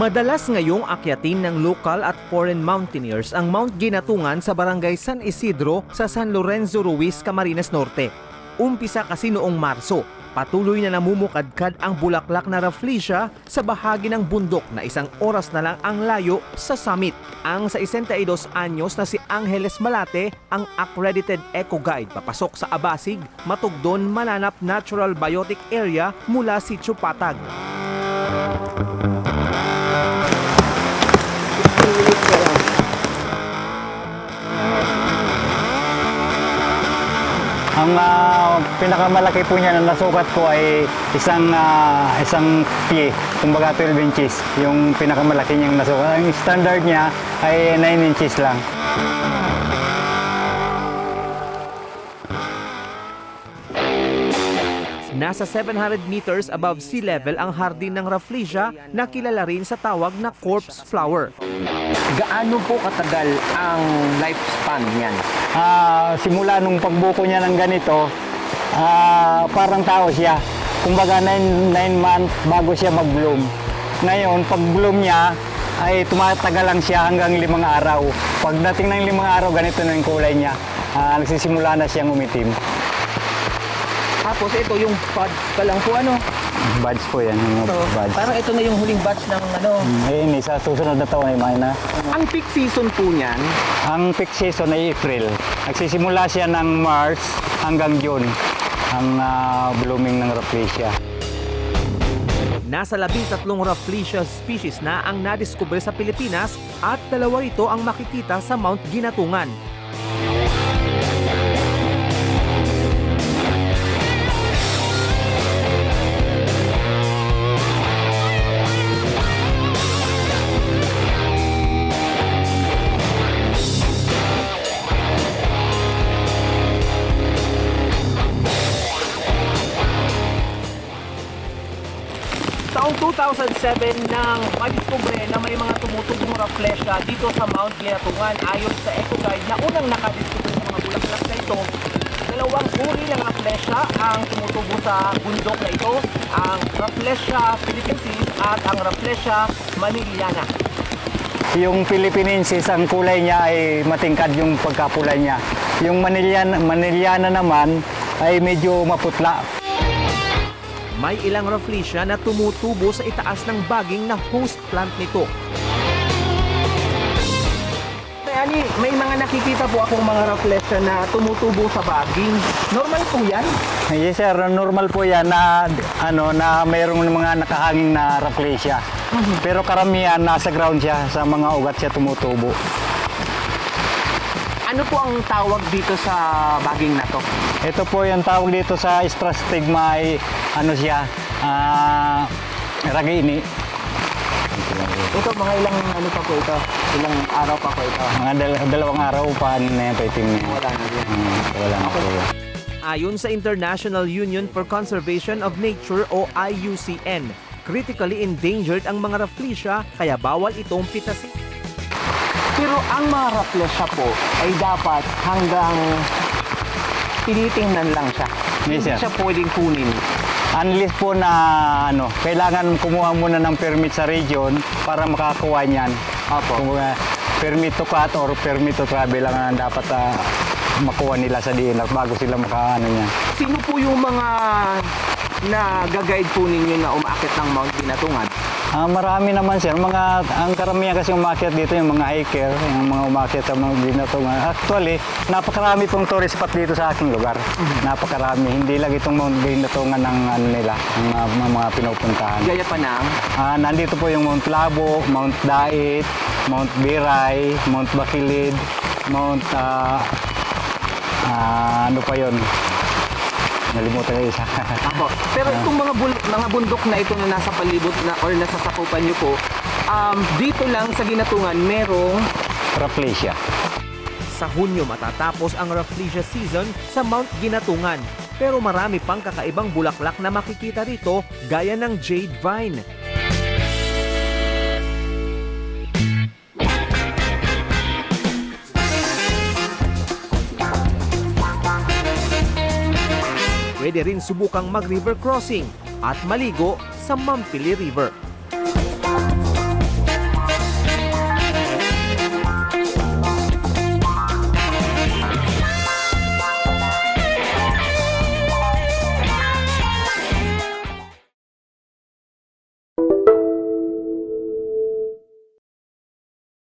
Madalas ngayong akyatin ng local at foreign mountaineers ang Mount Ginatungan sa Barangay San Isidro sa San Lorenzo Ruiz, Camarines Norte. Umpisa kasi noong Marso, patuloy na namumukadkad ang bulaklak na rafflesia sa bahagi ng bundok na 1 oras na lang ang layo sa summit. Ang 62 anyos na si Angeles Malate ang accredited eco guide papasok sa Abasig, Matugdon, Mananap Natural Biotic Area mula si Chupatag. Ang pinakamalaki po niya na nasukat ko ay isang pie, kumbaga 12 inches. Yung pinakamalaki niyang nasukat. Ang standard niya ay 9 inches lang. Nasa 700 meters above sea level ang hardin ng rafflesia na kilala rin sa tawag na corpse flower. Gaano po katagal ang lifespan niyan? Simula nung pagbuko niya ng ganito, parang tao siya. Kumbaga 9 months bago siya mag-bloom. Ngayon, pag-bloom niya, ay tumatagal lang siya hanggang 5 araw. Pagdating ng 5 araw, ganito na yung kulay niya. Nagsisimula na siyang umitim. Tapos ito yung buds pa lang po ano? Buds po yan, yung So, buds. parang ito na yung huling batch ng ano. Ayun, sa susunod na taon ay may na. Ang peak season po niyan, Ang peak season ay April. Nagsisimula siya ng March hanggang June ang blooming ng rafflesia. Nasa 13 rafflesia species na ang nadiskubre sa Pilipinas at 2 rito ang makikita sa Mount Ginatungan. Taong 2007 nang madiskubre na may mga tumutugong rafflesia dito sa Mount Ginatungan ayon sa eco guide na unang nakadiskubre sa mga bulaklak na ito. 2 uri ng rafflesia ang tumutubo sa bundok na ito, ang Rafflesia philippinensis at ang Rafflesia maniliana. Yung Philippinensis, ang kulay niya ay matingkad yung pagkapulay niya. Yung Maniliana naman ay medyo maputla. May ilang rafflesia na tumutubo sa itaas ng baging na host plant nito. Ani, may mga nakikita po akong mga rafflesia na tumutubo sa baging. Normal po yan? Yes sir, normal po yan na, na mayroong mga nakahanging na rafflesia. Pero karamihan nasa ground siya, sa mga ugat siya tumutubo. Ano po ang tawag dito sa baging na to? Ito po yung tawag dito sa Astrastigma ay ragini. Ito, mga ilang ano pa po ito? Ilang araw pa po ito? Mga 2 araw pa na yan, paitim niya. Wala na din. Wala na po yan. Ayon sa International Union for Conservation of Nature o IUCN, critically endangered ang mga rafflesia kaya bawal itong pitasin. Pero ang mga rafflesia po ay dapat hanggang tinitingnan lang siya. Yes, Hindi sir. siya pwedeng kunin. Unless po na kailangan kumuha muna ng permit sa region para makakuha niyan. Opo. Kung permit to cut or permit to travel lang ang dapat makuha nila sa DNR bago sila makaano niyan. Sino po yung mga nag-guide po ninyo na umaakit ng Mount Ginatungan? Marami naman sir. Ang karamihan kasi umakyat dito yung mga hiker, yung mga umakyat sa mga Ginatungan. Actually, napakarami pong tourist spot dito sa aking lugar. Napakarami. Hindi lang itong Mount Ginatungan ng nila, ng mga pinupuntahan. Gaya pa ng Nandito po yung Mount Labo, Mount Dait, Mount Biray, Mount Bakilid, Mount ano pa yun? Nalimutan na isa. ako. Pero itong mga bundok na ito na nasa palibot na or nasa sakupan niyo po, dito lang sa Ginatungan merong Rafflesia. Sa Hunyo matatapos ang rafflesia season sa Mount Ginatungan. Pero marami pang kakaibang bulaklak na makikita rito gaya ng jade vine. Pwede rin subukang mag-river crossing at maligo sa Mampili River.